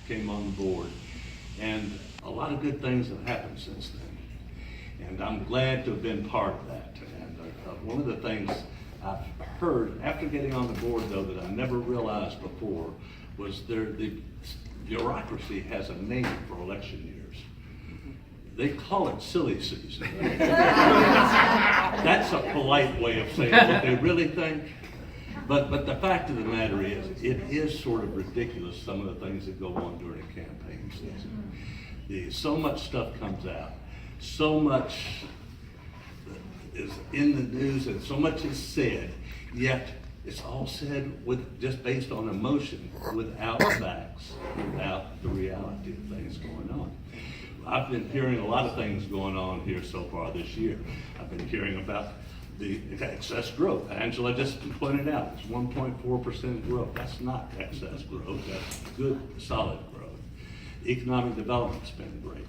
came on the board, and a lot of good things have happened since then. And I'm glad to have been part of that. And one of the things I've heard after getting on the board, though, that I never realized before was the bureaucracy has a name for election years. They call it silly season. That's a polite way of saying what they really think. But the fact of the matter is, it is sort of ridiculous, some of the things that go on during a campaign season. So much stuff comes out, so much is in the news, and so much is said, yet it's all said with just based on emotion, without facts, without the reality of things going on. I've been hearing a lot of things going on here so far this year. I've been hearing about the excess growth. Angela just pointed out it's 1.4% growth. That's not excess growth. That's good, solid growth. Economic development's been great.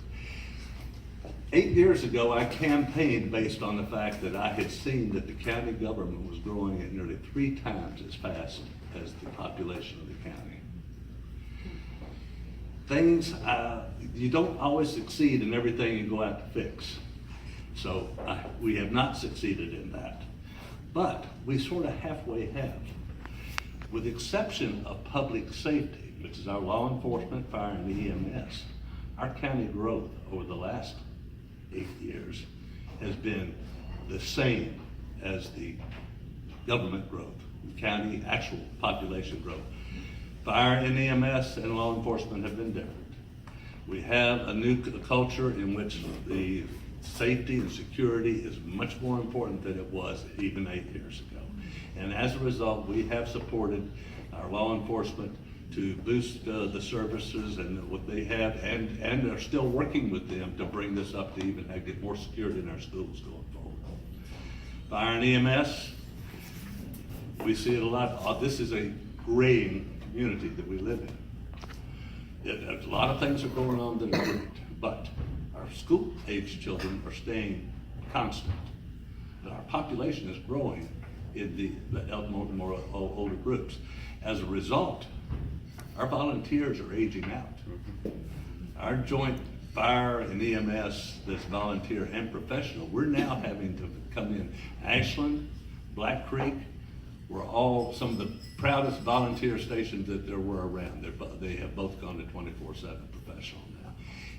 8 years ago, I campaigned based on the fact that I had seen that the county government was growing at nearly 3 times as fast as the population of the county. Things, you don't always succeed in everything you go out to fix. So we have not succeeded in that. But we sort of halfway have. With the exception of public safety, which is our law enforcement, fire, and EMS, our county growth over the last 8 years has been the same as the government growth, the county actual population growth. Fire and EMS and law enforcement have been different. We have a new culture in which the safety and security is much more important than it was even 8 years ago. And as a result, we have supported our law enforcement to boost the services and what they have, and are still working with them to bring this up to even get more security in our schools going forward. Fire and EMS, we see it a lot. This is a graying community that we live in. A lot of things are going on that are great, but our school-age children are staying constant. And our population is growing in the more older groups. As a result, our volunteers are aging out. Our joint fire and EMS that's volunteer and professional, we're now having to come in. Ashland, Black Creek, were all some of the proudest volunteer stations that there were around. They have both gone to 24/7 professional now.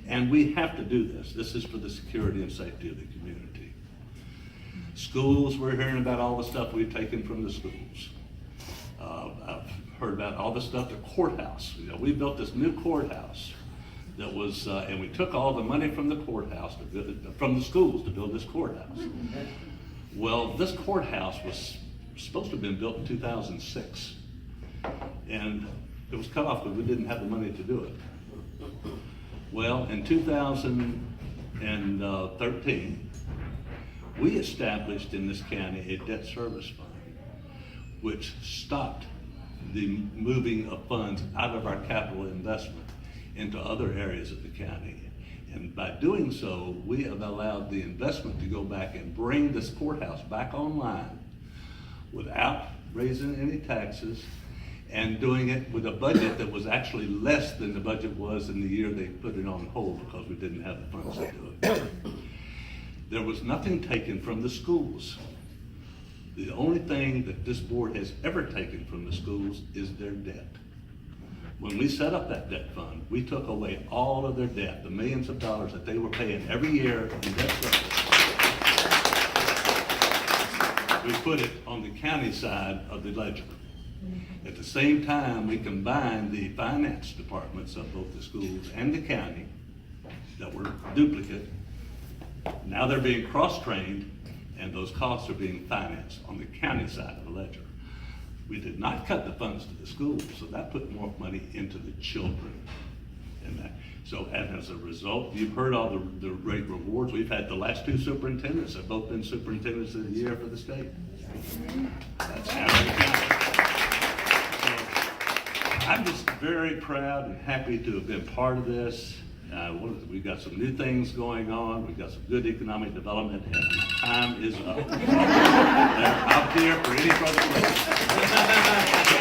And we have to do this. This is for the security and safety of the community. Schools, we're hearing about all the stuff we've taken from the schools. I've heard about all the stuff, the courthouse. You know, we built this new courthouse that was, and we took all the money from the courthouse, from the schools to build this courthouse. Well, this courthouse was supposed to have been built in 2006. And it was cut off because we didn't have the money to do it. Well, in 2013, we established in this county a debt service fund, which stopped the moving of funds out of our capital investment into other areas of the county. And by doing so, we have allowed the investment to go back and bring this courthouse back online without raising any taxes, and doing it with a budget that was actually less than the budget was in the year they put it on hold because we didn't have the funds to do it. There was nothing taken from the schools. The only thing that this board has ever taken from the schools is their debt. When we set up that debt fund, we took away all of their debt, the millions of dollars that they were paying every year in debt service. We put it on the county side of the ledger. At the same time, we combined the finance departments of both the schools and the county that were duplicate. Now they're being cross-trained, and those costs are being financed on the county side of the ledger. We did not cut the funds to the schools, so that put more money into the children. And as a result, you've heard all the great rewards. We've had the last 2 superintendents have both been superintendents of the year for the state. That's Hanover County. So I'm just very proud and happy to have been part of this. We've got some new things going on. We've got some good economic development, and time is up. I'm out here for any further questions.